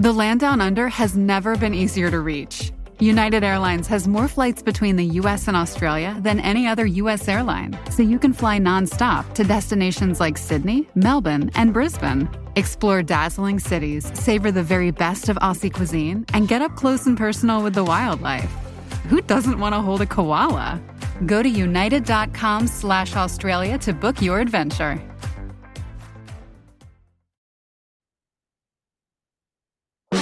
The land down under has never been easier to reach. United Airlines has more flights between the U.S. and Australia than any other U.S. airline, so you can fly nonstop to destinations like Sydney, Melbourne, and Brisbane. Explore dazzling cities, savor the very best of Aussie cuisine, and get up close and personal with the wildlife. Who doesn't want to hold a koala? Go to united.com/Australia to book your adventure. From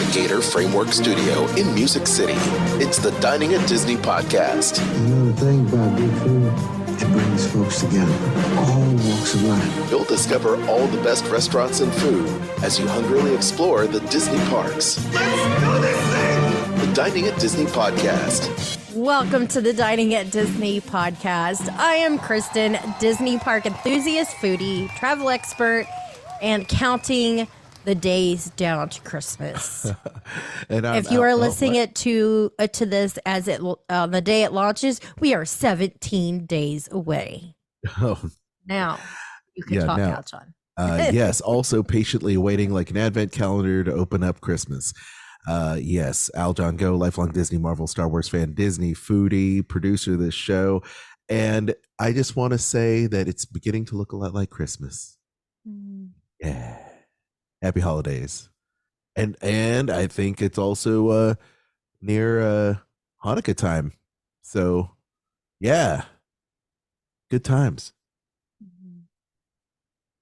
the Gator Framework Studio in Music City, it's the Dining at Disney podcast. You know the thing about good food? It brings folks together, all walks of life. You'll discover all the best restaurants and food as you hungrily explore the Disney parks. Let's do this thing! The Dining at Disney podcast. Welcome to the Dining at Disney podcast. I am Kristen, Disney park enthusiast, foodie, travel expert, and counting the days down to Christmas. And if you are listening to this as it the day it launches, we are 17 days away. Oh. Now you can talk now, Chauhan. Yes, also patiently awaiting like an advent calendar to open up Christmas. Yes, Al John Go, lifelong Disney, Marvel, Star Wars fan, Disney foodie, producer of this show. And I just want to say that it's beginning to look a lot like Christmas. Yeah. Happy holidays. And I think it's also near Hanukkah time. So yeah. Good times.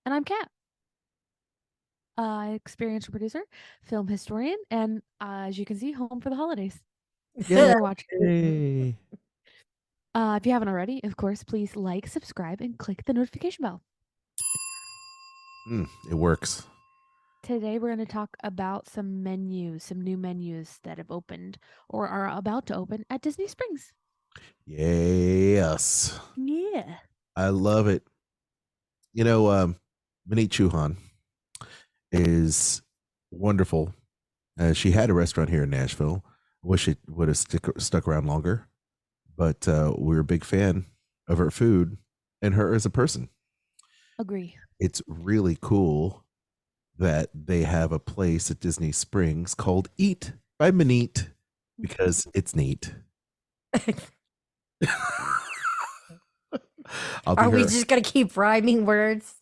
And I'm Kat. Experiential producer, film historian, and as you can see, home for the holidays. Yeah. If you haven't already, of course, please like, subscribe, and click the notification bell. It works. Today, we're going to talk about some new menus that have opened or are about to open at Disney Springs. Yes. Yeah. I love it. You know, Maneet Chauhan is wonderful. She had a restaurant here in Nashville. I wish it would have stuck around longer, but we're a big fan of her food and her as a person. Agree. It's really cool that they have a place at Disney Springs called Eat by Maneet because it's neat. Are we just going to keep rhyming words?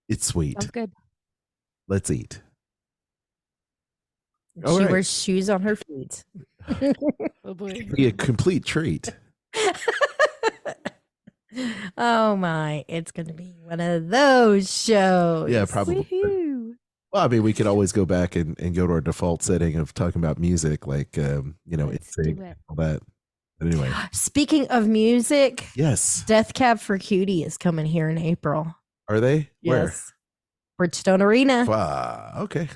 It's sweet. Sounds good. Let's eat. She wears shoes on her feet. Oh boy. It'd be a complete treat. Oh my, it's going to be one of those shows. Yeah, probably. Woohoo. Well, I mean, we could always go back and go to our default setting of talking about music, like, Let's do it. all that. But anyway. Speaking of music, Yes. Death Cab for Cutie is coming here in April. Are they? Yes. Bridgestone Arena. Where? Okay.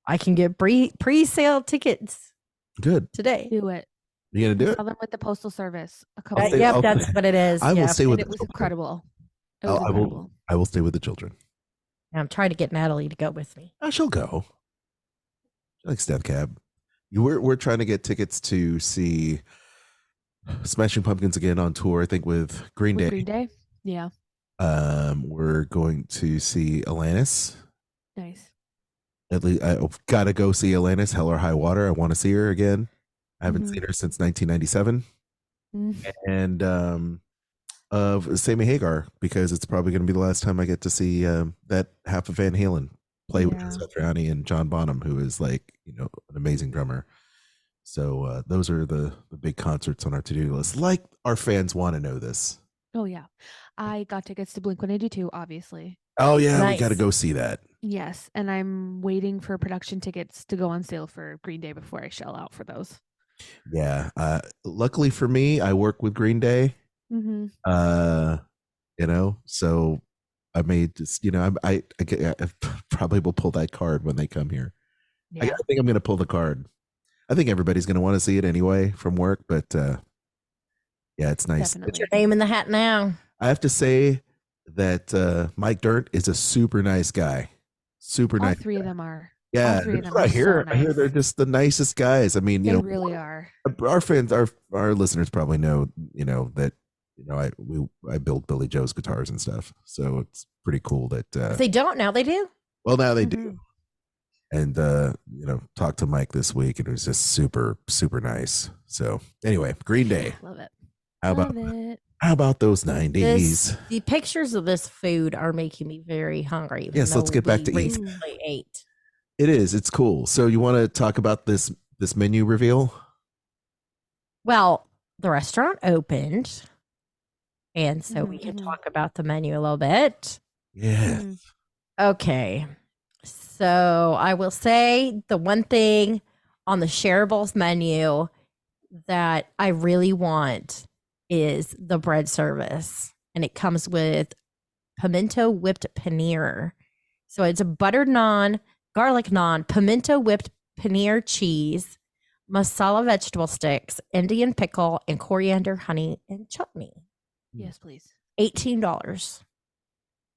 I can get pre-sale tickets Good. today. Do it. You going to do it? Saw them with the Postal Service a couple I'll days stay- Yep, I'll- that's what it is. I will Yeah. stay with and the it was children. incredible. It was I incredible. will stay with the children. I'm trying to get Natalie to go with me. She'll go. She likes Death Cab. We're trying to get tickets to see Smashing Pumpkins again on tour, I think with Green With Day. Green Day? Yeah. We're going to see Alanis. Nice. At least I've got to go see Alanis, Hell or High Water. I want to see her again. I haven't seen her since 1997. And of Sammy Hagar, because it's probably going to be the last time I get to see that half of Van Halen play with Satriani and John Bonham, who is like, an amazing drummer. So those are the big concerts on our to-do list. Like our fans want to know this. Oh, yeah. I got tickets to Blink-182, obviously. Oh, yeah, Nice. we got to go see that. Yes. And I'm waiting for production tickets to go on sale for Green Day before I shell out for those. Yeah. Luckily for me, I work with Green Day. So I may just, I probably will pull that card when they come here. Yeah. I think I'm going to pull the card. I think everybody's going to want to see it anyway from work, but yeah, it's nice. Definitely. Put your name in the hat now. I have to say that Mike Dirnt is a super nice guy. Super All nice. three of them are. Yeah, All three of them I are hear. so I hear nice. they're just the nicest guys. I mean, They really are. our fans, our listeners probably know, that, I build Billy Joe's guitars and stuff. So it's pretty cool that. If they don't now, they do. Well, now they do. and talked to Mike this week, and it was just super, super nice. So anyway, Green Day. Love it. How Love about it. how about those 90s? The pictures of this food are making me very hungry. even Yes, let's though get back we to eating. recently ate. It is. It's cool. So you want to talk about this menu reveal? Well, the restaurant opened, and so we can talk about the menu a little bit. Yeah. Okay. So I will say the one thing on the shareables menu that I really want is the bread service. And it comes with pimento whipped paneer. So it's a buttered naan, garlic naan, pimento whipped paneer cheese, masala vegetable sticks, Indian pickle, and coriander, honey, and chutney. Yes, please. $18.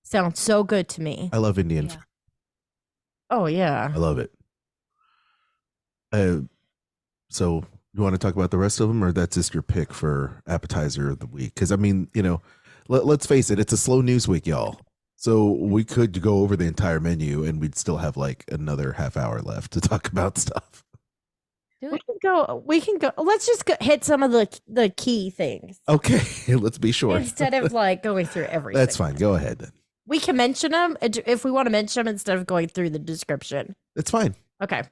Sounds so good to me. I love Indian food. Oh, yeah. I love it. So you want to talk about the rest of them, or that's just your pick for appetizer of the week? Because I mean, let's face it, it's a slow news week, y'all. So we could go over the entire menu, and we'd still have like another half hour left to talk about stuff. We can go. Let's just hit some of the key things. Okay, let's be sure. Instead of like going through everything. That's fine. Go ahead then. We can mention them if we want to mention them instead of going through the description. It's fine. Okay.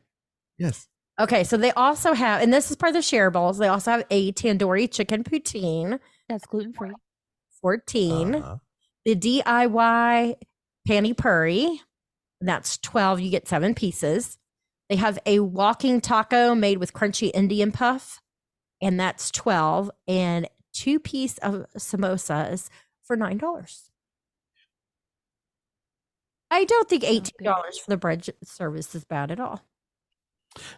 Yes. Okay, so they also have, and this is part of the shareables, they also have a tandoori chicken poutine. That's gluten-free. 14. The DIY pani puri. That's 12. You get 7 pieces. They have a walking taco made with crunchy Indian puff, and that's 12. And 2 pieces of samosas for $9. I don't think $18 for the bread service is bad at all.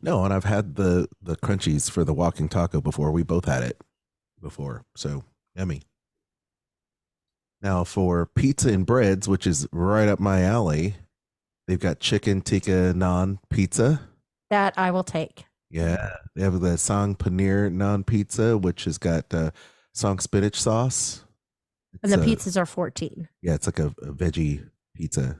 No, and I've had the crunchies for the walking taco before. We both had it before, so yummy. Now for pizza and breads, which is right up my alley, they've got chicken tikka naan pizza. That I will take. Yeah, they have the sang paneer naan pizza, which has got sang spinach sauce. And the pizzas are 14. Yeah, it's like a veggie pizza.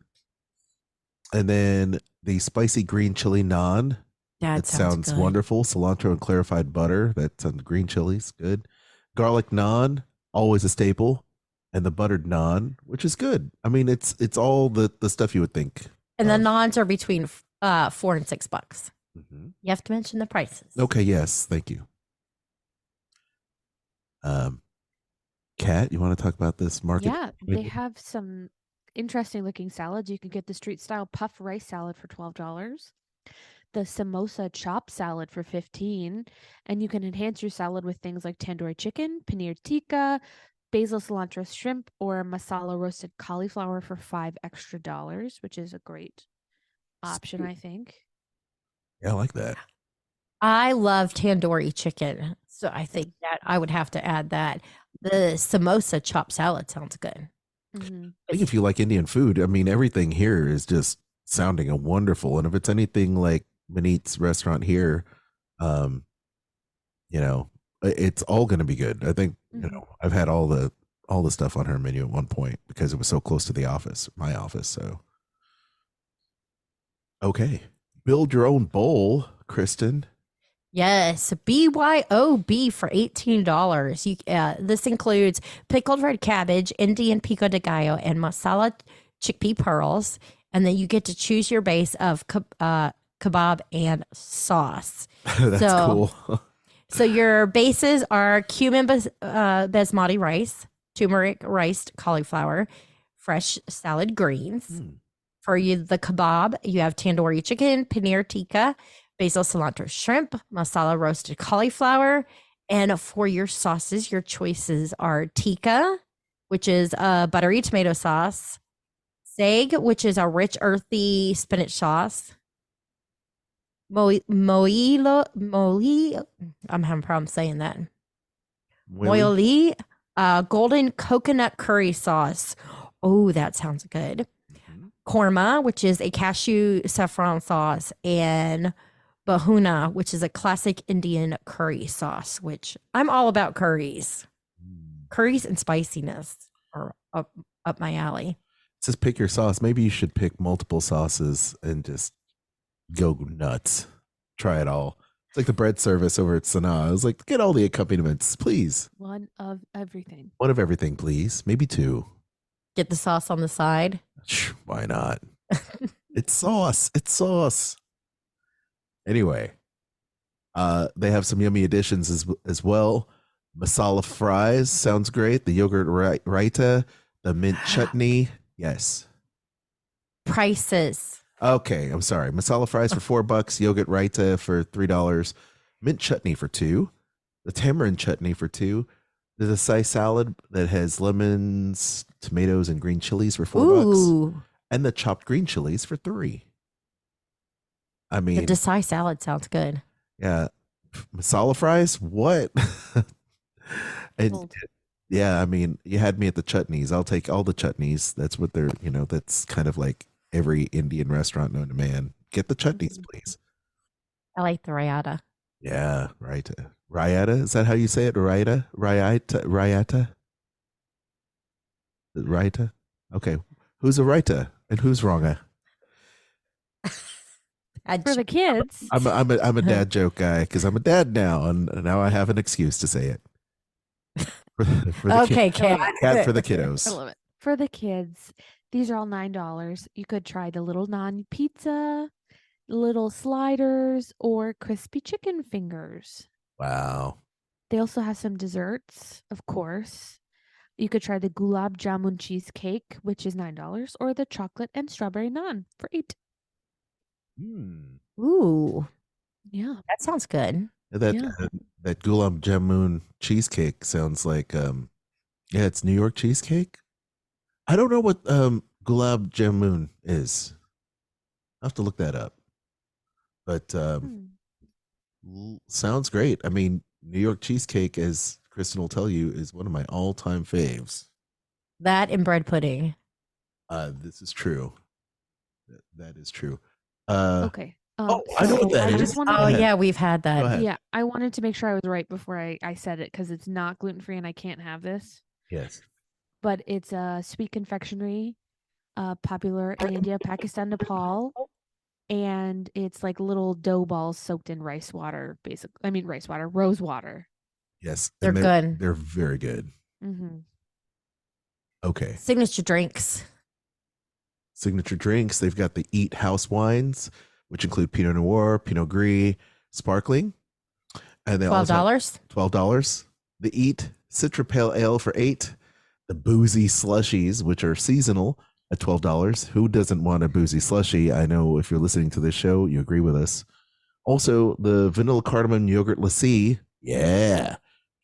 And then the spicy green chili naan. That sounds wonderful. Cilantro and clarified butter. That's on the green chilies. Good. Garlic naan, always a staple. And the buttered naan, which is good. I mean, it's all the stuff you would think. And the naans are between $4 and $6. Mm-hmm. You have to mention the prices. Okay, yes. Thank you. Kat, you want to talk about this market? Yeah, they have some interesting looking salads. You can get the street style puff rice salad for $12. The samosa chop salad for $15, and you can enhance your salad with things like tandoori chicken, paneer tikka, basil cilantro shrimp, or masala roasted cauliflower for $5 extra, which is a great option, I think. Yeah, I like that. I love tandoori chicken, so I think that I would have to add that. The samosa chop salad sounds good. Mm-hmm. I think if you like Indian food, I mean, everything here is just sounding wonderful, and if it's anything like Maneet's restaurant here, it's all going to be good. I think I've had all the stuff on her menu at one point because it was so close to my office. So okay, build your own bowl, Kristen. Yes, BYOB for $18. This includes pickled red cabbage, Indian pico de gallo, and masala chickpea pearls, and then you get to choose your base of kebab and sauce. That's cool. So your bases are cumin basmati rice, turmeric riced cauliflower, fresh salad greens. For the kebab, you have tandoori chicken, paneer tikka, basil cilantro shrimp, masala roasted cauliflower. And for your sauces, your choices are tikka, which is a buttery tomato sauce, sag, which is a rich earthy spinach sauce, Moili, I'm having problems saying that. Moili, golden coconut curry sauce. Oh, that sounds good. Korma, which is a cashew saffron sauce, and bahuna, which is a classic Indian curry sauce, which I'm all about curries. Curries and spiciness are up my alley. It says pick your sauce. Maybe you should pick multiple sauces and just go nuts. Try it all. It's like the bread service over at Sanaa. I was like, get all the accompaniments, please. One of everything. One of everything, please. Maybe two. Get the sauce on the side. Why not? It's sauce. It's sauce. Anyway, they have some yummy additions as well. Masala fries sounds great. The yogurt raita, the mint chutney. Yes. Prices. Okay, I'm sorry. Masala fries for $4, yogurt raita for $3, mint chutney for $2, the tamarind chutney for $2, the acai salad that has lemons, tomatoes, and green chilies for $4, Ooh. and the chopped green chilies for $3. I mean, The Desai salad sounds good. yeah, masala fries. What? and Sold. yeah, I mean, you had me at the chutneys. I'll take all the chutneys. That's what they're. That's kind of like every Indian restaurant known to man. Get the chutneys, please. I like the rayata. Yeah, raita. Rayata? Is that how you say it? Raita? Rayata? Rayata? Raita? Okay. Who's a raita and who's wrong? For the kids. I'm a dad joke guy because I'm a dad now, and now I have an excuse to say it. For the Okay, cat for the kiddos. I love it. For the kids, these are all $9. You could try the little naan pizza, little sliders, or crispy chicken fingers. Wow. They also have some desserts, of course. You could try the gulab jamun cheesecake, which is $9, or the chocolate and strawberry naan for $8. Ooh, Yeah. that sounds good. That Yeah. that gulab jamun cheesecake sounds like yeah, it's New York cheesecake. I don't know what gulab jamun is. I'll have to look that up. But sounds great. I mean, New York cheesecake, as Kristen will tell you, is one of my all-time faves. That and bread pudding. This is true. That is true. Okay. I know what that I is. just wanted Oh, ahead. yeah, we've had Go that. ahead. Yeah, I wanted to make sure I was right before I said it because it's not gluten-free and I can't have this. Yes. But it's a sweet confectionery, popular in India, Pakistan, Nepal. And it's like little dough balls soaked in rose water. Yes. They're And good. They're very good. Mm-hmm. Okay. Signature drinks. Signature drinks. They've got the Eat House wines, which include Pinot Noir, Pinot Gris, sparkling. And they also $12. $12. The Eat Citra Pale Ale for $8. The Boozy Slushies, which are seasonal, at $12. Who doesn't want a boozy slushie? I know if you're listening to this show, you agree with us. Also, the Vanilla Cardamom Yogurt Lassi. Yeah.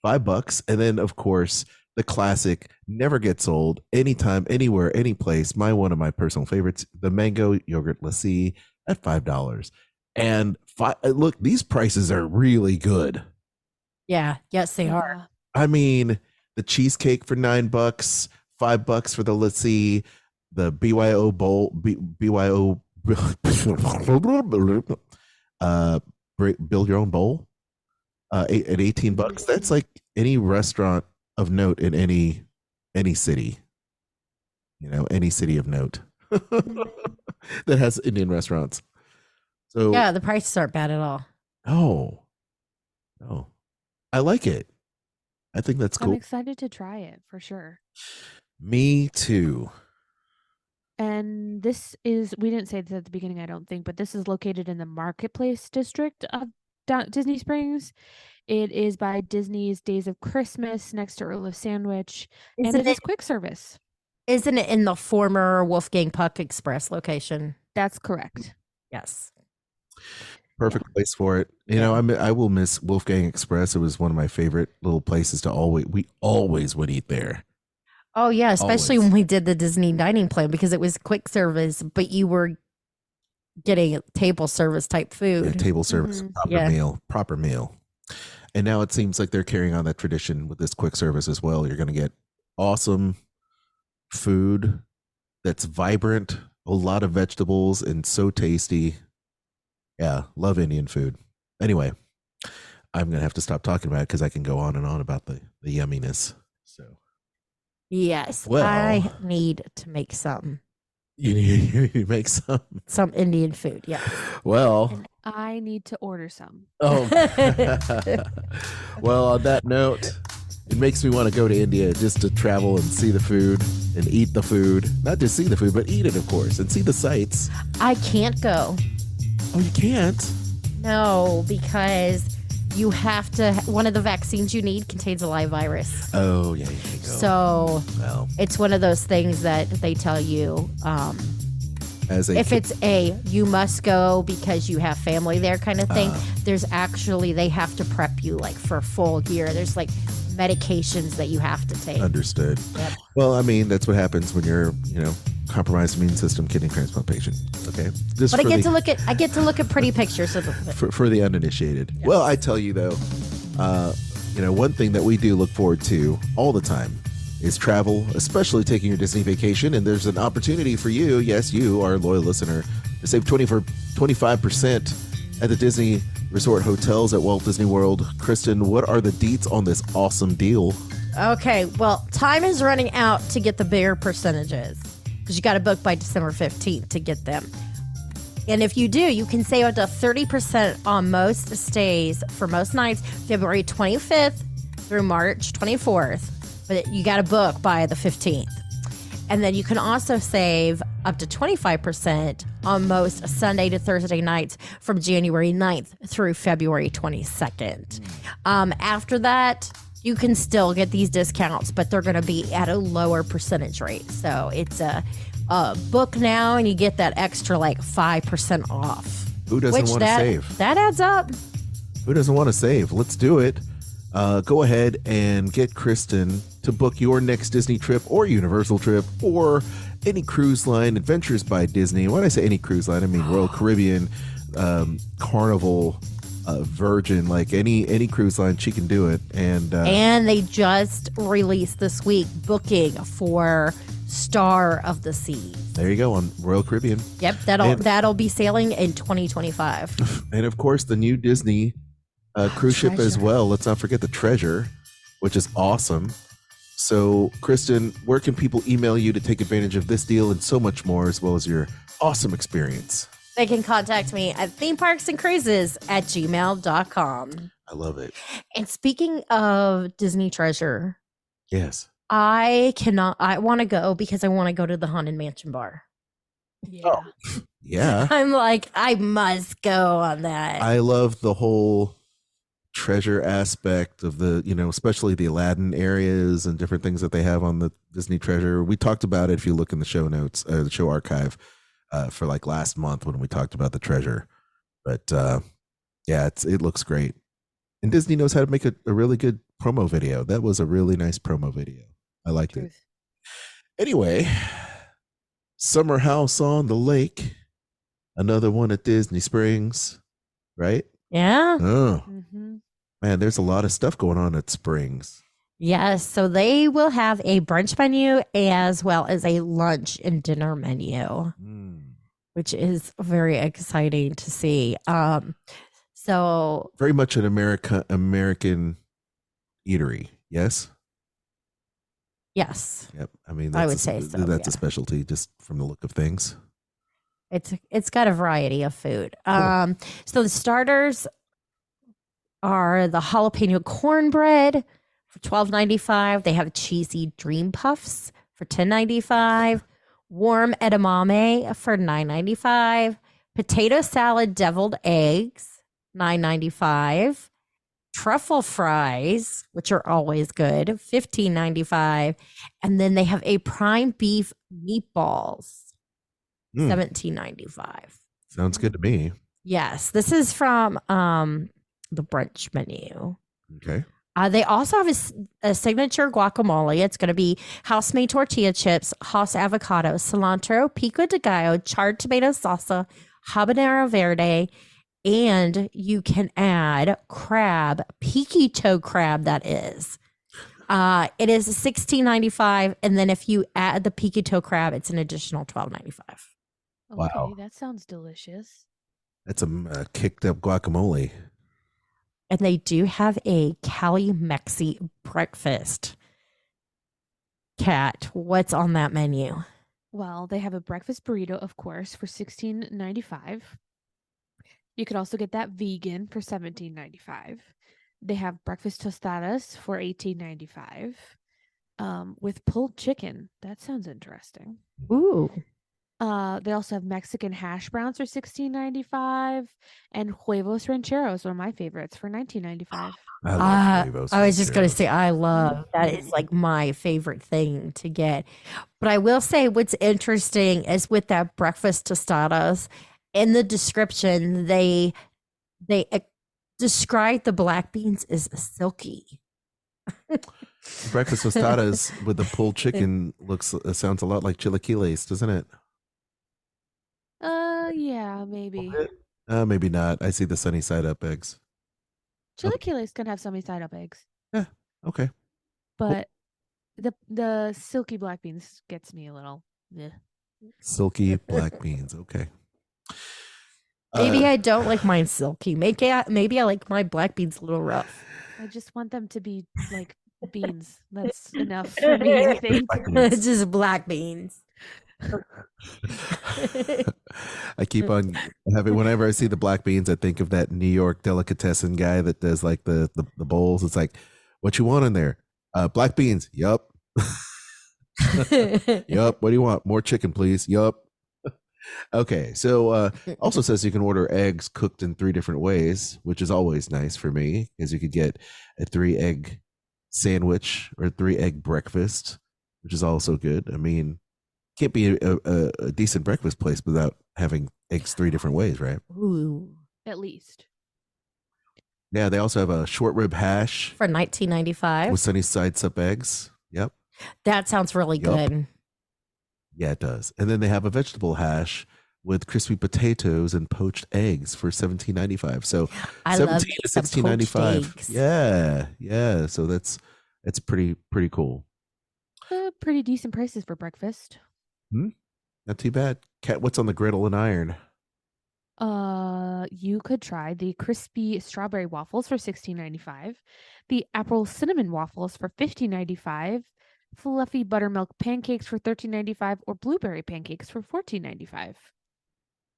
$5. And then, of course, the classic, never gets old, anytime, anywhere, any place. One of my personal favorites, the Mango Yogurt Lassi at $5. And look, these prices are really good. Yeah. Yes, they are. I mean, the cheesecake for $9, $5 for the lassi, the BYO bowl, BYO build your own bowl at $18. That's like any restaurant of note in any city. Any city of note that has Indian restaurants. So Yeah, the prices aren't bad at all. Oh, I like it. I think that's I'm cool. excited to try it for sure. Me too. And we didn't say this at the beginning, I don't think, but this is located in the Marketplace district of Disney Springs. It is by Disney's Days of Christmas next to Earl of Sandwich. And it is quick service. Isn't it in the former Wolfgang Puck Express location? That's correct. Yes. Perfect place for it. I will miss Wolfgang Express. It was one of my favorite little places we always would eat there. Oh, yeah, especially Always. when we did the Disney dining plan because it was quick service, but you were getting table service type food. Yeah, table service, Yeah. proper meal. And now it seems like they're carrying on that tradition with this quick service as well. You're going to get awesome food that's vibrant, a lot of vegetables, and so tasty. Yeah, love Indian food. Anyway, I'm going to have to stop talking about it because I can go on and on about the yumminess. So, Yes. Well- I need to make some. You make some. Some Indian food. Yeah. Well, And I need to order some. oh. Well, on that note, it makes me want to go to India just to travel and see the food and eat the food. Not just see the food, but eat it, of course, and see the sights. I can't go. Oh, you can't? No, because you have to. One of the vaccines you need contains a live virus. Oh, yeah, you can't go. So Well, it's one of those things that they tell you. as a If it's you must go because you have family there kind of thing, there's actually, they have to prep you like for a full year. There's like medications that you have to take. Understood. Yep. Well, I mean, that's what happens when you're, compromised immune system kidney transplant patient. Okay. Just But I for get the- to look at pretty pictures of it. for the uninitiated. Well, I tell you though, one thing that we do look forward to all the time is travel, especially taking your Disney vacation. And there's an opportunity for you, yes, you, our loyal listener, to save 25% at the Disney Resort hotels at Walt Disney World. Kristen, what are the deets on this awesome deal? Okay, well, time is running out to get the bigger percentages because you got to book by December 15th to get them. And if you do, you can save up to 30% on most stays for most nights, February 25th through March 24th. But you got to book by the 15th. And then you can also save up to 25% on most Sunday to Thursday nights from January 9th through February 22nd. After that, you can still get these discounts, but they're going to be at a lower percentage rate. So it's a book now and you get that extra like 5% off. Who doesn't want to save? That adds up. Who doesn't want to save? Let's do it. Go ahead and get Kristen to book your next Disney trip or Universal trip or any cruise line, Adventures by Disney. When I say any cruise line, I mean Royal Caribbean, Carnival, Virgin, like any cruise line, she can do it. And they just released this week booking for Star of the Sea. there you go on Royal Caribbean. Yep, that'll be sailing in 2025. And of course, the new Disney cruise ship as Treasure. well. Let's not forget the Treasure, which is awesome. So, Kristen, where can people email you to take advantage of this deal and so much more, as well as your awesome experience? They can contact me at themeparksandcruises@gmail.com. I love it. And speaking of Disney Treasure, Yes. I want to go because I want to go to the Haunted Mansion bar. Yeah. Yeah. I'm like, I must go on that. I love the whole treasure aspect of the, especially the Aladdin areas and different things that they have on the Disney Treasure. We talked about it if you look in the show notes, the show archive for like last month when we talked about the Treasure. But yeah, it looks great. And Disney knows how to make a really good promo video. That was a really nice promo video. I liked it. Anyway, Summer House on the Lake, another one at Disney Springs, right? Yeah. Oh, Mm-hmm. man, there's a lot of stuff going on at Springs. Yes. So they will have a brunch menu as well as a lunch and dinner menu, which is very exciting to see. So Very much an American eatery, yes? yes, Yep. I mean, I would say so, That's yeah. a specialty just from the look of things. it's got a variety of food. Cool. So the starters are the jalapeno cornbread for $12.95. They have cheesy dream puffs for $10.95. Warm edamame for $9.95. Potato salad deviled eggs, $9.95. Truffle fries, which are always good, $15.95. And then they have a prime beef meatballs, $17.95. Sounds good to me. Yes, this is from the brunch menu. Okay. They also have a signature guacamole. It's going to be house-made tortilla chips, house avocado, cilantro, pico de gallo, charred tomato salsa, habanero verde, and you can add crab, piquito crab. That is. It is $16.95, and then if you add the piquito crab, it's an additional $12.95. Wow. Okay, that sounds delicious. That's a kicked up guacamole. And they do have a Cali Mexi breakfast. Kat, what's on that menu? Well, they have a breakfast burrito, of course, for $16.95. You could also get that vegan for $17.95. They have breakfast tostadas for $18.95. With pulled chicken. That sounds interesting. Ooh. They also have Mexican hash browns for $16.95 and huevos rancheros, one of my favorites, for $19.95. I love huevos I was just going to rancheros. say, I love that. It's like my favorite thing to get. But I will say, what's interesting is with that breakfast tostadas, in the description, they describe the black beans as silky. Breakfast tostadas with the pulled chicken sounds a lot like chilaquiles, doesn't it? Yeah, maybe. Maybe not. I see the sunny side up eggs. Chilaquiles can have sunny side up eggs, Yeah. Okay. but the silky black beans gets me a little. Yeah. Silky black beans. Okay. Maybe I don't like mine silky. Maybe I like my black beans a little rough. I just want them to be like beans. That's enough for me, I think. It's just black beans. I keep on having, whenever I see the black beans, I think of that New York delicatessen guy that does like the bowls. It's like, what you want in there? Black beans. Yup. Yup. What do you want? More chicken, please. Yup. Okay. So also says you can order eggs cooked in 3 different ways, which is always nice for me, because you could get a 3-egg sandwich or a 3-egg breakfast, which is also good. I mean, can't be a decent breakfast place without having eggs 3 different ways, right? Ooh. At least. Yeah, they also have a short rib hash For $19.95. with sunny side up eggs. Yep. That sounds really Yup. good. Yeah, it does. And then they have a vegetable hash with crispy potatoes and poached eggs for $17.95. So I love 17 to some poached $16.95. eggs. Yeah. So that's pretty cool. Pretty decent prices for breakfast. Not too bad. Kat, what's on the griddle and iron? You could try the crispy strawberry waffles for $16.95, the apple cinnamon waffles for $15.95, fluffy buttermilk pancakes for $13.95, or blueberry pancakes for $14.95.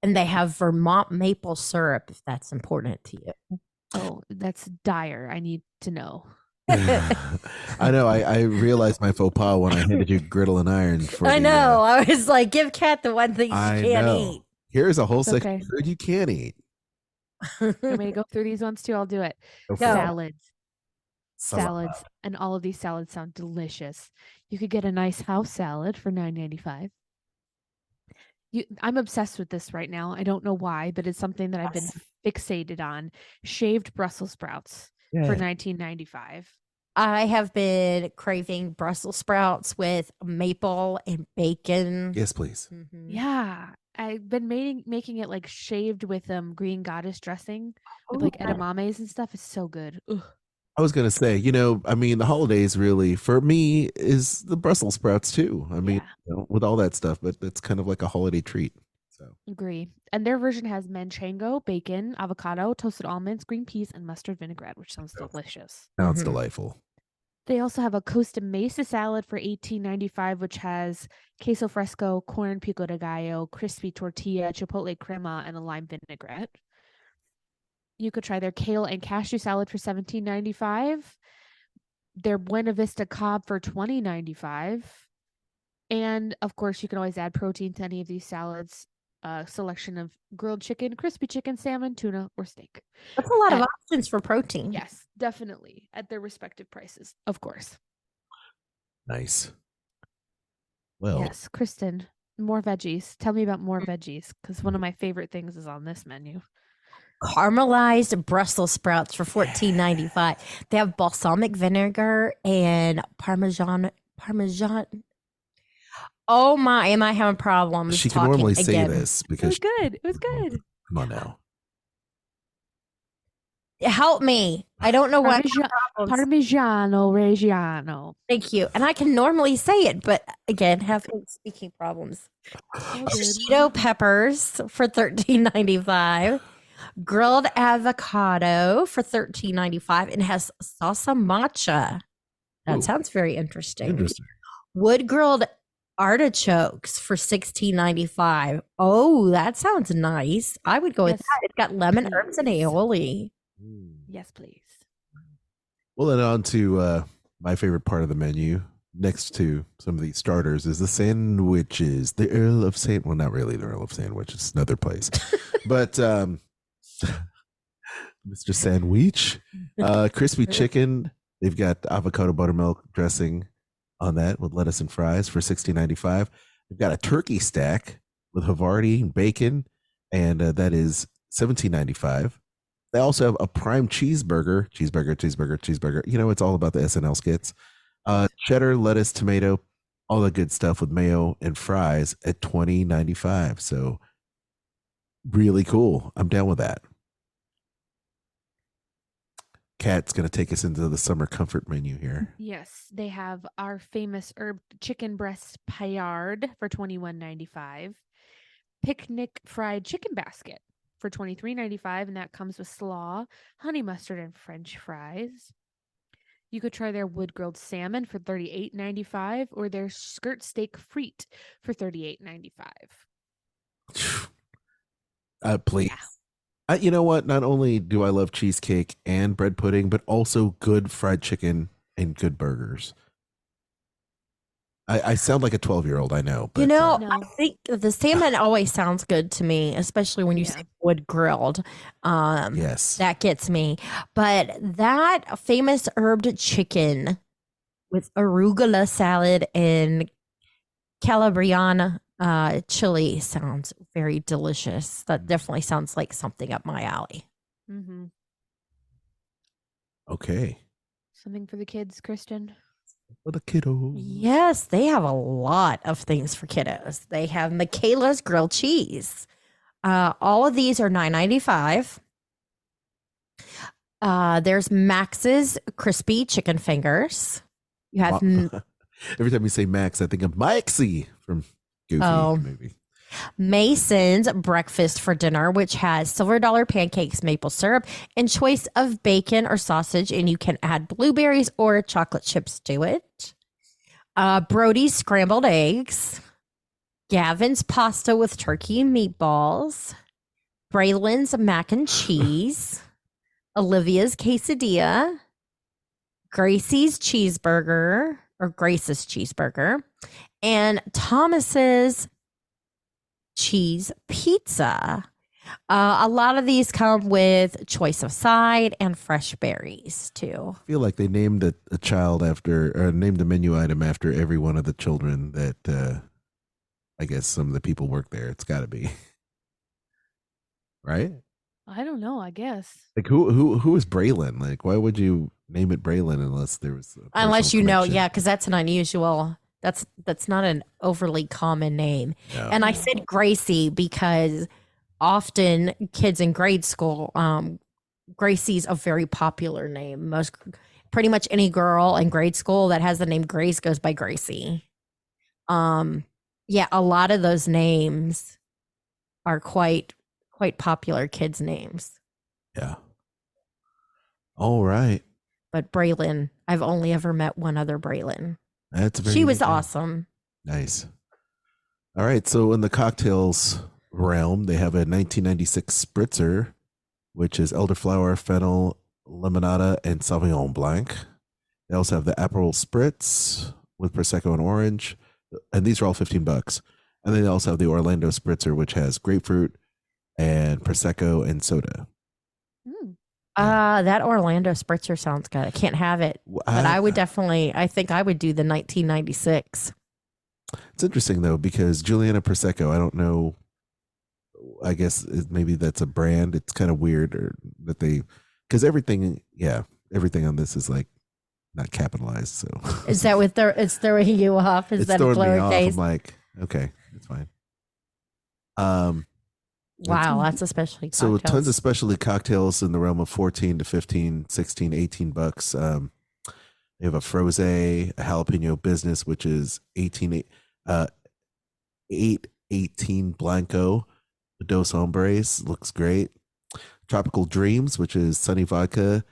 And they have Vermont maple syrup, if that's important to you. Oh, that's dire. I need to know. I know. I realized my faux pas when I handed you griddle and iron. I know. I was like, give Kat the one thing she I can't know. eat. Here's a whole It's section okay. of food you can eat. Want me to go through these ones too? I'll do it. Go for it. Salads. Salad. Salads. And all of these salads sound delicious. You could get a nice house salad for $9.95. I'm obsessed with this right now. I don't know why, but it's something that I've been fixated on. Shaved Brussels sprouts for $19.95. I have been craving Brussels sprouts with maple and bacon. Yes, please. Mhm. Yeah. I've been making it like shaved with green goddess dressing with like edamames and stuff. It's so good. Ugh. I was gonna say, I mean, the holidays really for me is the Brussels sprouts too. I mean, with all that stuff, but it's kind of like a holiday treat. So Agree. And their version has manchego, bacon, avocado, toasted almonds, green peas, and mustard vinaigrette, which sounds delicious. sounds delightful. They also have a Costa Mesa salad for $18.95, which has queso fresco, corn pico de gallo, crispy tortilla, chipotle crema, and a lime vinaigrette. You could try their kale and cashew salad for $17.95, their Buena Vista Cobb for $20.95. And of course, you can always add protein to any of these salads. A selection of grilled chicken, crispy chicken, salmon, tuna, or steak. That's a lot of options for protein. Yes, definitely at their respective prices, of course. Nice. Well, Yes, Kristen, more veggies. Tell me about more veggies, because one of my favorite things is on this menu. Caramelized Brussels sprouts for $14.95. They have balsamic vinegar and Parmesan. Oh my, am I having problems? she can talking normally say again? this It because was good. It was good. come on now. Help me. I don't know what problems. Parmigiano Reggiano. Thank you. And I can normally say it, but again, having speaking problems. Cheeto peppers for $13.95. Grilled avocado for $13.95 and has salsa matcha. That Ooh. sounds very interesting. Interesting. Wood grilled artichokes for $16.95. Oh, that sounds nice. I would go with Yes, that. It's got lemon, herbs, and please. aioli. Yes, please. Well, then on to my favorite part of the menu. Next to some of these starters is the sandwiches. The Earl of Sand. Well, not really the Earl of Sandwich. It's another place. But Mr. Sandwich, crispy chicken. They've got avocado buttermilk dressing on that with lettuce and fries for $16.95. They've got a turkey stack with Havarti and bacon, and that is $17.95. They also have a prime cheeseburger. You know, it's all about the SNL skits. Cheddar, lettuce, tomato, all the good stuff with mayo and fries at $20.95. So really cool. I'm down with that. Kat's going to take us into the summer comfort menu here. Yes, they have our famous herb chicken breast paillard for $21.95. Picnic fried chicken basket for $23.95, and that comes with slaw, honey mustard, and French fries. You could try their wood grilled salmon for $38.95 or their skirt steak frite for $38.95. Please. Yeah. You know what? Not only do I love cheesecake and bread pudding, but also good fried chicken and good burgers. I sound like a 12-year-old, I know. But, No. No. I think the salmon always sounds good to me, especially when you Yeah. say wood grilled. yes. That gets me. But that famous herbed chicken with arugula salad and Calabriana chili sounds very delicious. That definitely sounds like something up my alley. Mm-hmm. Okay. Something for the kids, Kristen? For the kiddos. Yes, they have a lot of things for kiddos. They have Michaela's grilled cheese. All of these are $9.95. There's Max's crispy chicken fingers. You have Every time you say Max, I think of Maxie from Goofy movie. Mason's breakfast for dinner, which has silver dollar pancakes, maple syrup, and choice of bacon or sausage, and you can add blueberries or chocolate chips to it. Brody's scrambled eggs, Gavin's pasta with turkey and meatballs, Braylon's mac and cheese, Olivia's quesadilla, Gracie's cheeseburger, and Thomas's cheese pizza. A lot of these come with choice of side and fresh berries too. I feel like they named a child after, or named a menu item after every one of the children that I guess some of the people work there. It's got to be. Right? I don't know, I guess. Like who is Braylon? Like, why would you name it Braylon unless there was Unless you know, connection? yeah, because that's an unusual. That's not an overly common name. No. And I said Gracie because often kids in grade school, Gracie's a very popular name. Pretty much any girl in grade school that has the name Grace goes by Gracie. Yeah, a lot of those names are quite popular kids' names. Yeah. All right. But Braylon, I've only ever met one other Braylon. That's very She was unique name. awesome. Nice. All right. So in the cocktails realm, they have a 1996 spritzer, which is elderflower, fennel, limonada, and Sauvignon Blanc. They also have the Aperol Spritz with Prosecco and orange. And these are all $15. And then they also have the Orlando Spritzer, which has grapefruit and Prosecco and soda. That Orlando Spritzer sounds good. I can't have it, but I would definitely, I think I would do the 1996. It's interesting, though, because Juliana Prosecco, I don't know, I guess maybe that's a brand. It's kind of weird that because everything on this is like not capitalized. So Is that what it's throwing you off? Is it's that a throwing me off. I'm lowercase? like, okay, it's fine. Wow, that's especially So cocktails. tons of specialty cocktails in the realm of 14 to 15, 16, $18. They have a Froze, a jalapeno business, which is 818 Blanco. The Dos Hombres looks great. Tropical Dreams, which is Sunny Vodka,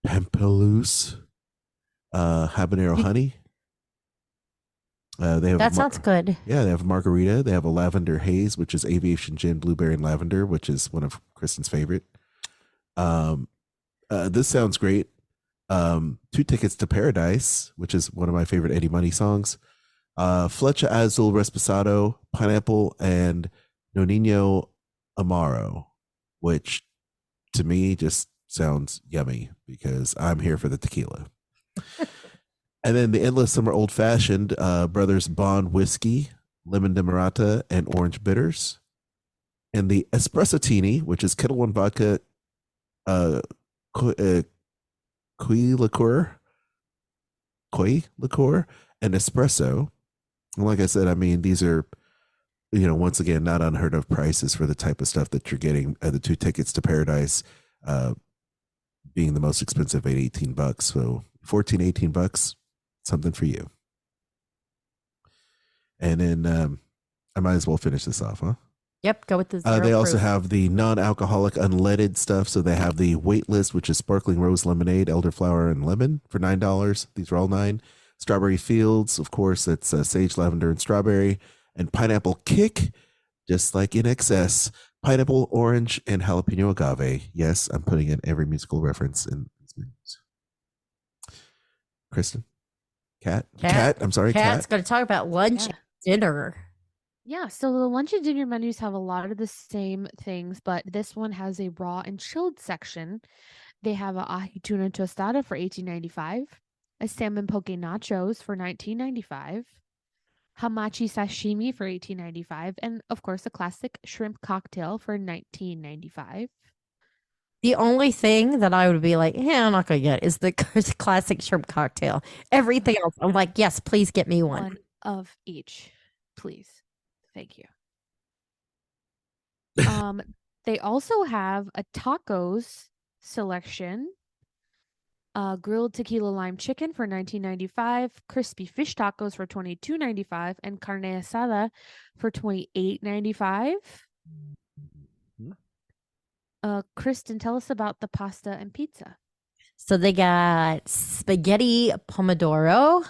Pampelus, Habanero Honey. They have That sounds good. yeah, they have a margarita. They have a lavender haze, which is aviation gin, blueberry, and lavender, which is one of Kristen's favorite. Um, this sounds great. Two tickets to paradise, which is one of my favorite Eddie Money songs. Flecha Azul Resposado, pineapple, and Nonino Amaro, which to me just sounds yummy because I'm here for the tequila. And then the Endless Summer Old Fashioned, Brothers Bond Whiskey, Lemon Demerata, and Orange Bitters. And the Espressotini, which is Kettle One Vodka, Koi liqueur, and espresso. And like I said, I mean, these are, once again, not unheard of prices for the type of stuff that you're getting. The two tickets to paradise being the most expensive at $18. So 14, $18, something for you. And then I might as well finish this off, huh? Yep, go with the They also proof. have the non-alcoholic unleaded stuff. So they have the Waitlist, which is sparkling rose lemonade, elderflower, and lemon for $9. These are all $9. Strawberry Fields, of course, that's sage, lavender, and strawberry. And pineapple kick, just like in excess, pineapple, orange, and jalapeno agave. Yes, I'm putting in every musical reference in these menus. Kristen? Kat? I'm sorry, Kat's Kat. going to talk about lunch and dinner. Yeah, so the lunch and dinner menus have a lot of the same things, but this one has a raw and chilled section. They have a ahi tuna tostada for $18.95, a salmon poke nachos for $19.95, hamachi sashimi for $18.95, and of course a classic shrimp cocktail for $19.95. The only thing that I would be like, I'm not going to get is the classic shrimp cocktail. Everything else, I'm like, yes, please get me one. One of each, please. Thank you. They also have a tacos selection. Grilled tequila lime chicken for $19.95, crispy fish tacos for $22.95, and carne asada for $28.95. Kristen, tell us about the pasta and pizza. So they got spaghetti pomodoro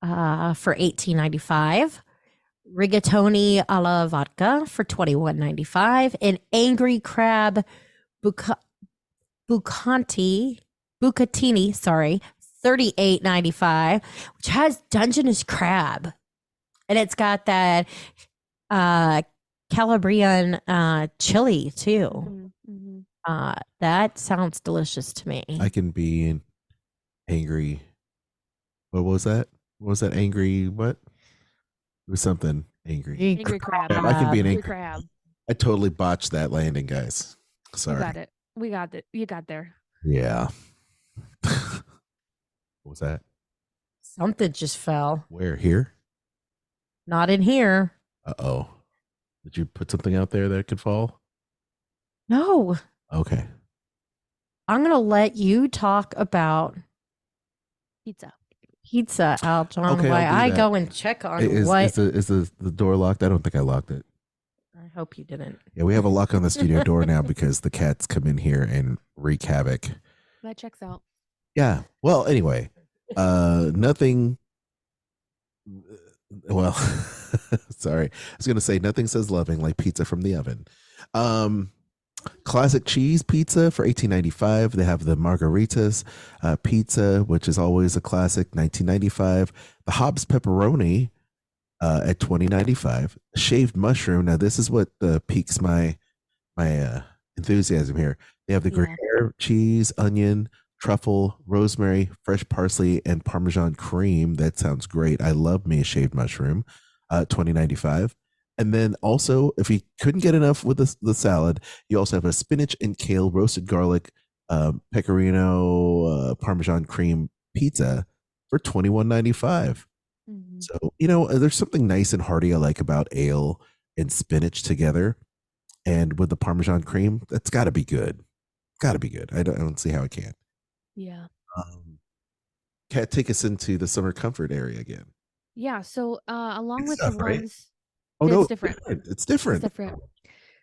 for $18.95. Rigatoni alla vodka for $21.95, and angry crab bucatini, $38.95, which has Dungeness crab, and it's got that Calabrian chili too. Mm-hmm. That sounds delicious to me. I can be angry. What was that? What was that? Angry what? It was something angry. Angry crab. I can be an angry crab. I totally botched that landing, guys. Sorry. You got it. We got it. You got there. Yeah. What was that? Something just fell. Where? Here? Not in here. Uh-oh. Did you put something out there that could fall? No. Okay. I'm going to let you talk about Pizza, Aljon, Okay, while I'll do I that. go and check on Is what. the door locked? I don't think I locked it. I hope you didn't. Yeah, we have a lock on the studio door now because the cats come in here and wreak havoc. that checks out. Yeah. Well, anyway, nothing. Well, sorry. I was going to say nothing says loving like pizza from the oven. Classic cheese pizza for $18.95. They have the margaritas pizza, which is always a classic, $19.95. The Hobbs pepperoni at $20.95. Shaved mushroom. Now this is what piques my enthusiasm here. They have the Gruyere cheese, onion, truffle, rosemary, fresh parsley, and Parmesan cream. That sounds great. I love me a shaved mushroom. $20.95. And then also, if you couldn't get enough with the salad, you also have a spinach and kale roasted garlic pecorino Parmesan cream pizza for $21.95. Mm-hmm. So, there's something nice and hearty I like about ale and spinach together. And with the Parmesan cream, that's got to be good. Got to be good. I don't see how it can't. Yeah. Kat, take us into the summer comfort area again. Yeah. So along Good with stuff, the right? ones. Oh, no, It's different. It's different. It's different.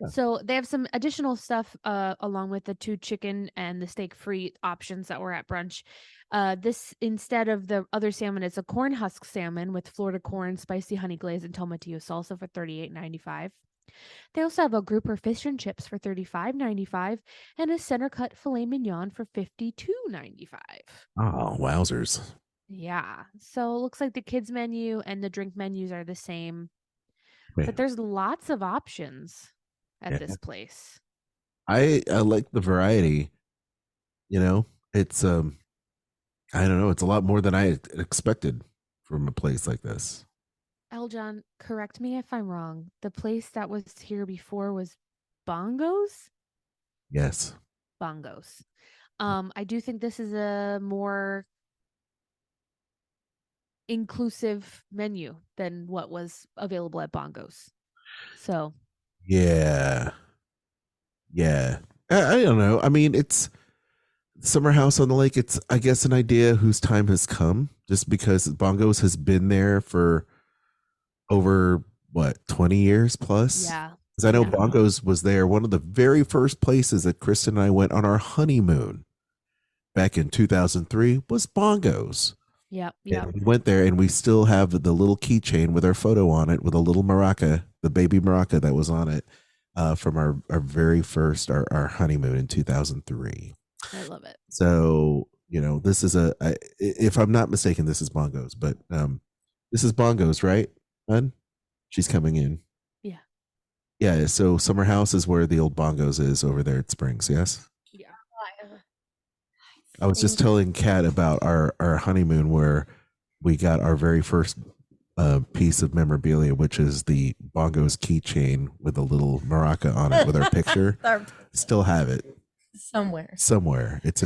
So they have some additional stuff along with the 2 chicken and the steak free options that were at brunch. This, instead of the other salmon, it's a corn husk salmon with Florida corn, spicy honey glaze, and tomatillo salsa for $38.95. They also have a grouper fish and chips for $35.95 and a center cut filet mignon for $52.95. Oh, wowzers. Yeah. So it looks like the kids menu and the drink menus are the same, Man. but there's lots of options at Yeah. this place. I like the variety. You know, it's I don't know, it's a lot more than I expected from a place like this. Eljon, correct me if I'm wrong. The place that was here before was Bongos? Yes. Bongos. I do think this is a more inclusive menu than what was available at Bongos. So, Yeah. Yeah. I don't know. I mean, it's Summer House on the Lake. It's, I guess, an idea whose time has come just because Bongos has been there for over, what, 20 years plus? yeah. Because I know Yeah. Bongos was there, one of the very first places that Kristen and I went on our honeymoon back in 2003 was Bongos. Yep. And Yep. we went there and we still have the little keychain with our photo on it with a little maraca, the baby maraca that was on it from our very first, our honeymoon in 2003. I love it. So, you know, this is if I'm not mistaken, this is Bongos, but this is Bongos, right, hun? She's coming in. Yeah. Yeah, so Summer House is where the old Bongos is over there at Springs, yes? Yeah. I was just telling Kat about our honeymoon where we got our very first piece of memorabilia, which is the Bongos keychain with a little maraca on it with our picture. Still have it somewhere. It's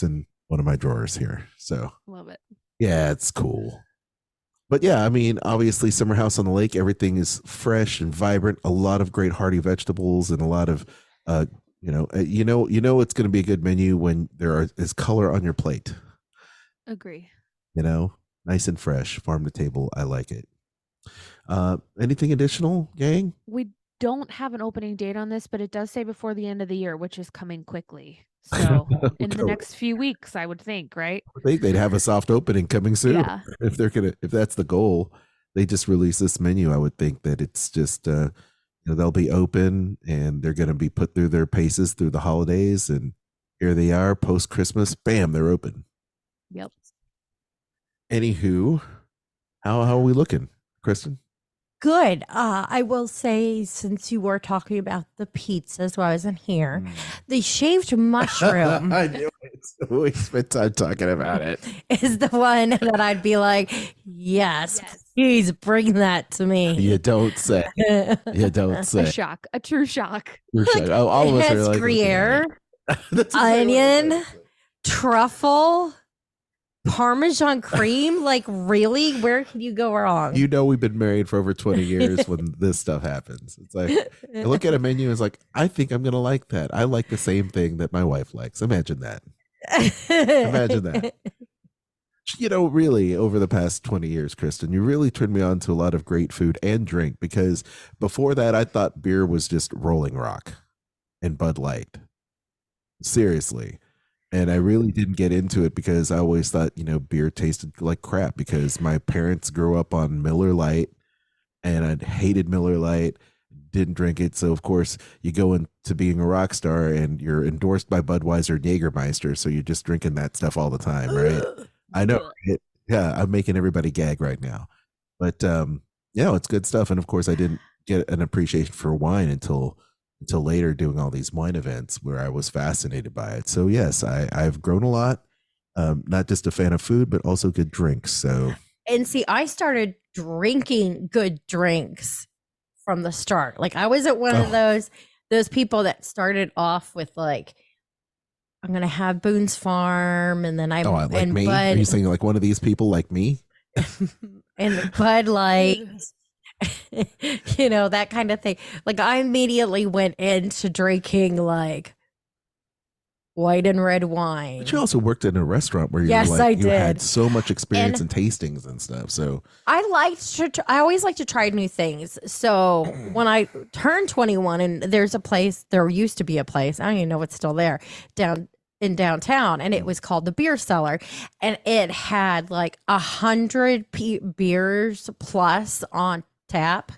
in one of my drawers here. So Love it. yeah, it's cool. But yeah, I mean, obviously, Summer House on the Lake, everything is fresh and vibrant. A lot of great hearty vegetables and a lot of you know it's going to be a good menu when is color on your plate. Agree. You know, nice and fresh, farm to table. I like it. Anything additional, gang? We don't have an opening date on this, but it does say before the end of the year, which is coming quickly. So in the next few weeks, I would think, right? I think they'd have a soft opening coming soon. Yeah. If that's the goal. They just release this menu. I would think that it's just they'll be open and they're going to be put through their paces through the holidays, and here they are post Christmas. Bam, they're open. Yep. Anywho, how are we looking, Kristen? Good. I will say, since you were talking about the pizzas while I wasn't here, the shaved mushroom I knew it. We spent time talking about it. is the one that I'd be like, yes, please bring that to me. You don't say. You don't A say. shock. A true shock. Oh, all of us It are has like Gruyere, That's exactly what I onion, truffle, Parmesan cream. Like, really? Where can you go wrong? You know, we've been married for over 20 years when this stuff happens. It's like, I look at a menu and it's like, I think I'm going to like that. I like the same thing that my wife likes. Imagine that. Imagine that. You know, really, over the past 20 years, Kristen, you really turned me on to a lot of great food and drink, because before that, I thought beer was just Rolling Rock and Bud Light. Seriously. And I really didn't get into it because I always thought, you know, beer tasted like crap because my parents grew up on Miller Lite and I hated Miller Lite, didn't drink it. So, of course, you go into being a rock star and you're endorsed by Budweiser and Jägermeister. So you're just drinking that stuff all the time, right? I know. Yeah, I'm making everybody gag right now. But, it's good stuff. And, of course, I didn't get an appreciation for wine until later doing all these wine events where I was fascinated by it. So yes, I've grown a lot. Not just a fan of food, but also good drinks. So, and see, I started drinking good drinks from the start. Like, I wasn't one of those people that started off with like, I'm gonna have Boone's Farm, and then like me. Are you saying like one of these people like me? And Bud Light. You know, that kind of thing. Like, I immediately went into drinking like white and red wine. But you also worked in a restaurant where Yes, I you had did. so much experience And- in tastings and stuff. So I always like to try new things. So when I turned 21, and there used to be a place, I don't even know what's still there, downtown, and it was called the Beer Cellar, and it had like 100 beers plus on tap.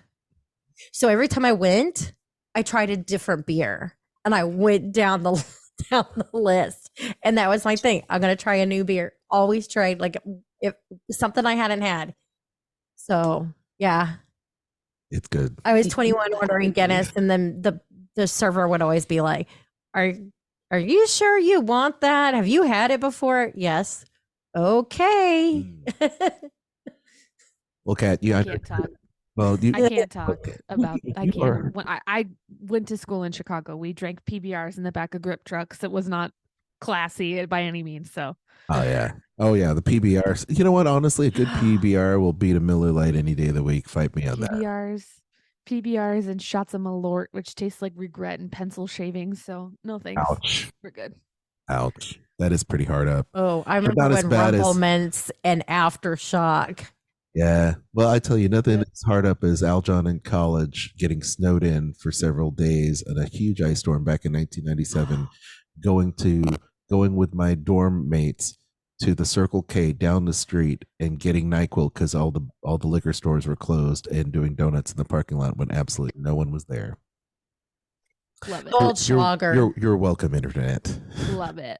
So every time I went, I tried a different beer, and I went down the list, and that was my thing. I'm gonna try a new beer. Always tried like if something I hadn't had. So yeah, it's good. I was 21 ordering Guinness, and then the server would always be like, "Are you sure you want that? Have you had it before?" Yes. Okay. Well, Kat, I can't talk. Well, I can't talk about. I You are- can't. When I went to school in Chicago, we drank PBRs in the back of grip trucks. It was not classy by any means. So. Oh yeah, the PBRs. You know what? Honestly, a good PBR will beat a Miller Lite any day of the week. Fight me on that. PBRs, and shots of Malort, which tastes like regret and pencil shavings. So no thanks. Ouch. We're good. Ouch. That is pretty hard up. Oh, I But remember not as when bad as- Rumble Mints and Aftershock. Yeah. Well, I tell you, nothing as hard up as Aljon in college getting snowed in for several days and a huge ice storm back in 1997, going with my dorm mates to the Circle K down the street and getting NyQuil because all the liquor stores were closed, and doing donuts in the parking lot when absolutely no one was there. Love it. Goldschlager. You're welcome, internet. Love it.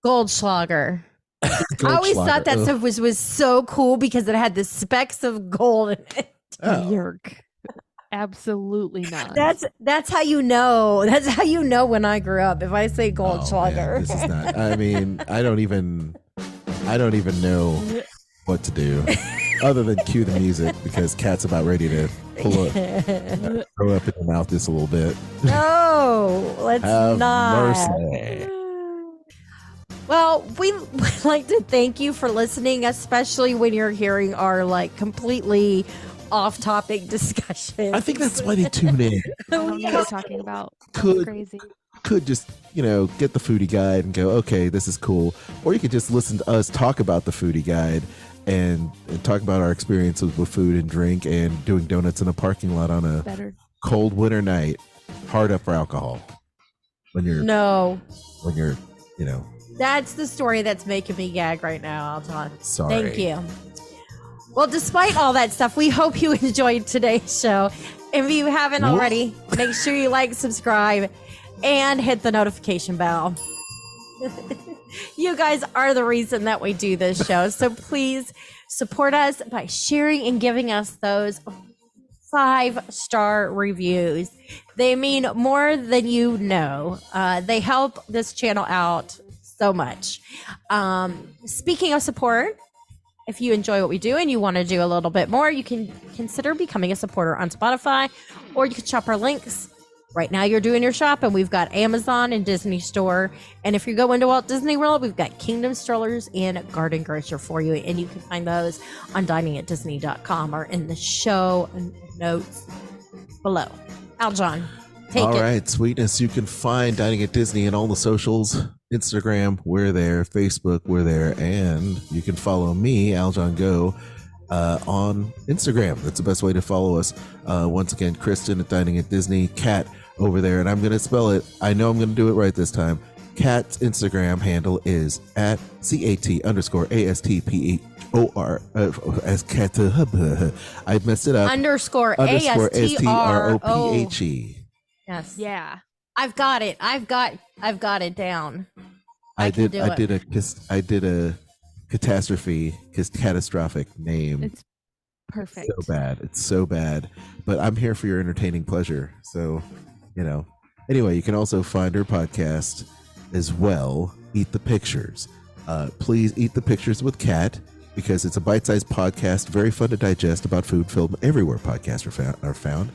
Goldschlager. I always thought that stuff was so cool because it had the specks of gold in it. Oh. Yerk. Absolutely not. That's how you know. That's how you know when I grew up. If I say Goldschlager. This is not. I mean, I don't even know what to do other than cue the music because Kat's about ready to throw up in the mouth just a little bit. No, let's Have not. mercy. Well, we would like to thank you for listening, especially when you're hearing our like completely off-topic discussion. I think that's why they tune in. I don't know what you're talking about. That's Could- crazy. Could just, get the foodie guide and go, okay, this is cool. Or you could just listen to us talk about the foodie guide and talk about our experiences with food and drink and doing donuts in a parking lot on a Better. cold winter night, hard up for alcohol. When you're, That's the story that's making me gag right now, Alton. sorry. Thank you. Well, despite all that stuff, we hope you enjoyed today's show. If you haven't already, make sure you like, subscribe, and hit the notification bell. You guys are the reason that we do this show. So please support us by sharing and giving us those 5-star reviews. They mean more than you know. They help this channel out so much. Speaking of support, if you enjoy what we do and you want to do a little bit more, you can consider becoming a supporter on Spotify, or you can shop our links. Right now you're doing your shop, and we've got Amazon and Disney Store. And if you go into Walt Disney World, we've got Kingdom Strollers and Garden Grocer for you. And you can find those on diningatdisney.com or in the show notes below. Aljon, take All it. right, sweetness. You can find Dining at Disney in all the socials. Instagram, we're there. Facebook, we're there. And you can follow me, Aljon Go, on Instagram. That's the best way to follow us. Once again, Kristen at Dining at Disney, Kat over there. And I'm going to spell it. I know I'm going to do it right this time. Kat's Instagram handle is at CAT_ASTPHOR as Kat. I messed it up. Underscore _STROPHE. Yes. Yeah. I've got it. I've got it down. I can did do I it. did a catastrophic name. It's perfect. So bad. It's so bad. But I'm here for your entertaining pleasure. So, Anyway, you can also find her podcast as well, Eat the Pictures. Please eat the pictures with Kat, because it's a bite-sized podcast, very fun to digest about food, film, everywhere podcasts are found.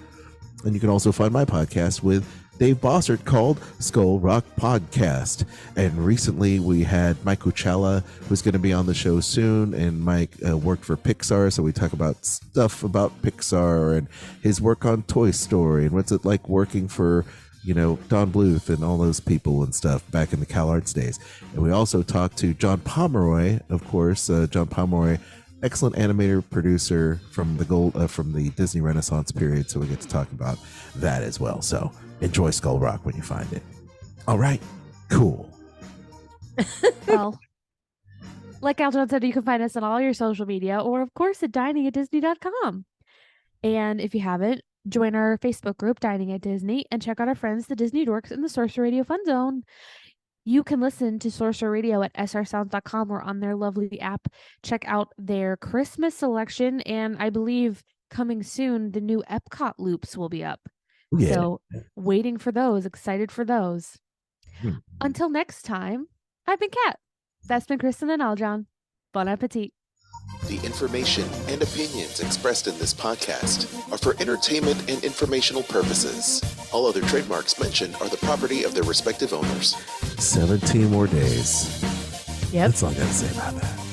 And you can also find my podcast with Dave Bossert called Skull Rock Podcast. And recently we had Mike Cucciella, who's going to be on the show soon. And Mike worked for Pixar, so we talk about stuff about Pixar and his work on Toy Story and what's it like working for Don Bluth and all those people and stuff back in the CalArts days. And we also talked to John Pomeroy, of course. John Pomeroy, excellent animator, producer from the Disney Renaissance period. So we get to talk about that as well. So enjoy Skull Rock when you find it. All right, cool. Well, like Aljon said, you can find us on all your social media, or of course at diningatdisney.com. And if you haven't, join our Facebook group, Dining at Disney, and check out our friends, the Disney Dorks in the Sorcerer Radio Fun Zone. You can listen to Sorcerer Radio at srsounds.com or on their lovely app. Check out their Christmas selection, and I believe coming soon, the new Epcot loops will be up. Yeah. So waiting for those, excited for those. Until next time, I've been Kat. That's been Kristen and Aljon. Bon appetit. The information and opinions expressed in this podcast are for entertainment and informational purposes. All other trademarks mentioned are the property of their respective owners. 17 more days. Yep. That's all I got to say about that.